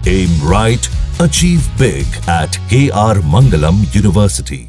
Aim right, achieve big at KR Mangalam University.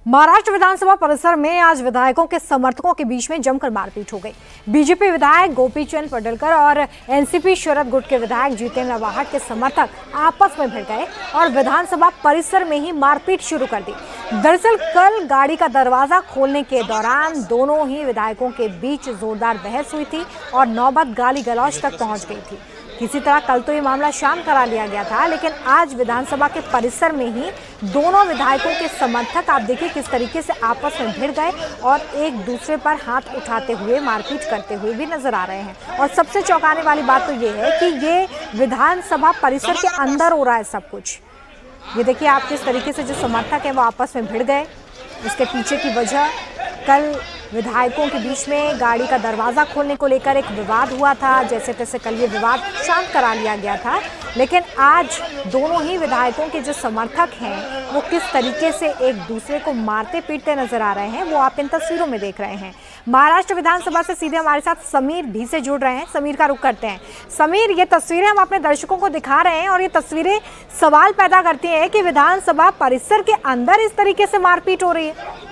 Maharashtra विधानसभा परिसर में आज विधायकों के समर्थकों के बीच में जमकर मारपीट हो गई। बीजेपी विधायक गोपीचंद पडळकर और एनसीपी शरद गुट के विधायक जितेंद्र आव्हाड के समर्थक आपस में भिड़ गए और विधानसभा परिसर में ही मारपीट शुरू कर दी। दरअसल कल गाड़ी का दरवाजा खोलने के दौरान दोनों ही विधायकों के बीच जोरदार बहस हुई थी और नौबत गाली गलौज तक पहुंच गई थी। किसी तरह कल तो ये मामला शांत करा लिया गया था, लेकिन आज विधानसभा के परिसर में ही दोनों विधायकों के समर्थक आप देखिए किस तरीके से आपस में भिड़ गए और एक दूसरे पर हाथ उठाते हुए मारपीट करते हुए भी नजर आ रहे हैं। और सबसे चौंकाने वाली बात तो ये है कि ये विधानसभा परिसर के अंदर हो रहा है सब कुछ। ये देखिए आप किस तरीके से जो समर्थक है वो आपस में भिड़ गए। इसके पीछे की वजह कल विधायकों के बीच में गाड़ी का दरवाजा खोलने को लेकर एक विवाद हुआ था। जैसे तैसे कल ये विवाद शांत करा लिया गया था, लेकिन आज दोनों ही विधायकों के जो समर्थक हैं वो किस तरीके से एक दूसरे को मारते पीटते नजर आ रहे हैं वो आप इन तस्वीरों में देख रहे हैं। महाराष्ट्र विधानसभा से सीधे हमारे साथ समीर भी से जुड़ रहे हैं। समीर का रुख करते हैं। समीर, ये तस्वीरें हम अपने दर्शकों को दिखा रहे हैं और ये तस्वीरें सवाल पैदा करती हैं कि विधानसभा परिसर के अंदर इस तरीके से मारपीट हो रही है।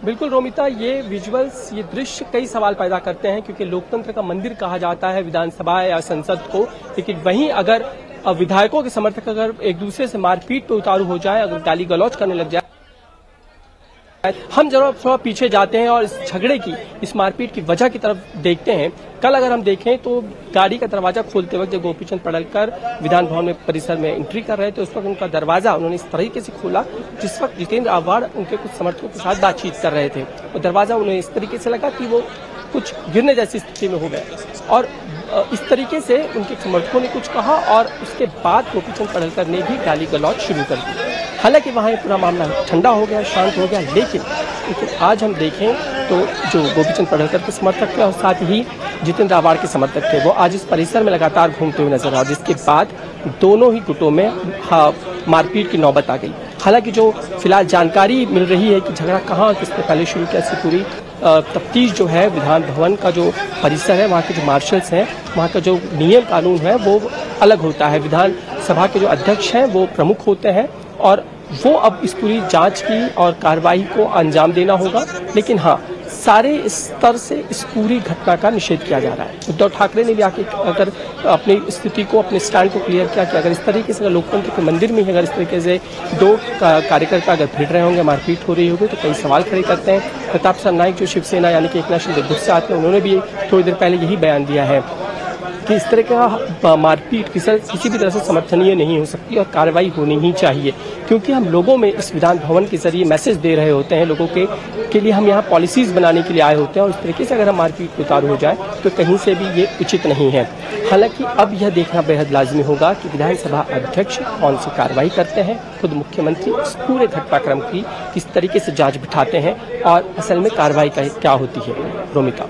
बिल्कुल रोमिता, ये विजुअल्स, ये दृश्य कई सवाल पैदा करते हैं क्योंकि लोकतंत्र का मंदिर कहा जाता है विधानसभा या संसद को, लेकिन वहीं अगर विधायकों के समर्थक अगर एक दूसरे से मारपीट पे उतारू हो जाए, अगर गाली गलौज करने लग जाए। हम जरा थोड़ा पीछे जाते हैं और इस झगड़े की, इस मारपीट की वजह की तरफ देखते हैं। कल अगर हम देखें तो गाड़ी का दरवाजा खोलते वक्त जब गोपीचंद पडळकर विधान भवन में परिसर में एंट्री कर रहे थे उस वक्त उनका दरवाजा उन्होंने इस तरीके से खोला जिस वक्त जितेंद्र आव्हाड उनके कुछ समर्थकों के साथ बातचीत कर रहे थे और दरवाजा उन्हें इस तरीके से लगा कि वो कुछ गिरने जैसी स्थिति में हो गए और इस तरीके से उनके समर्थकों ने कुछ कहा और उसके बाद गोपीचंद पडळकर ने भी गाली गलौज शुरू कर दी। हालांकि वहाँ ये पूरा मामला ठंडा हो गया, शांत हो गया, लेकिन आज हम देखें तो जो गोपीचंद पडळकर के समर्थक थे और साथ ही जितेंद्र आव्हाड के समर्थक थे वो आज इस परिसर में लगातार घूमते हुए नजर आए, जिसके बाद दोनों ही गुटों में मारपीट की नौबत आ गई। हालांकि जो फिलहाल जानकारी मिल रही है कि झगड़ा कहाँ किसने पहले शुरू किया, इसकी पूरी तफ्तीश जो है विधान भवन का जो परिसर है, वहाँ के जो मार्शल्स हैं, वहाँ का जो नियम कानून है वो अलग होता है। विधानसभा के जो अध्यक्ष हैं वो प्रमुख होते हैं और वो अब इस पूरी जांच की और कार्रवाई को अंजाम देना होगा। लेकिन हाँ, सारे स्तर से इस पूरी घटना का निषेध किया जा रहा है। उद्धव ठाकरे ने भी आके अगर अपनी स्थिति को, अपने स्टैंड को क्लियर किया कि अगर इस तरीके से लोकतंत्र के मंदिर में अगर इस तरीके से दो कार्यकर्ता अगर भिड़ रहे होंगे, मारपीट हो रही होगी तो कई सवाल खड़े करते हैं। प्रताप सरनाईक जो शिवसेना यानी कि एकनाथ शिंदे गुट से आते हैं, उन्होंने भी थोड़ी देर पहले यही बयान दिया है कि इस तरह का मारपीट किसी भी तरह से समर्थनीय नहीं हो सकती और कार्रवाई होनी ही चाहिए, क्योंकि हम लोगों में इस विधान भवन के जरिए मैसेज दे रहे होते हैं। लोगों के लिए हम यहाँ पॉलिसीज बनाने के लिए आए होते हैं और इस तरीके से अगर हम मारपीट उतारू हो जाए तो कहीं से भी ये उचित नहीं है। हालांकि अब यह देखना बेहद लाजमी होगा कि विधानसभा अध्यक्ष कौन सी कार्रवाई करते हैं, खुद मुख्यमंत्री इस पूरे घटनाक्रम की किस तरीके से जाँच बिठाते हैं और असल में कार्रवाई क्या होती है। रोमिता।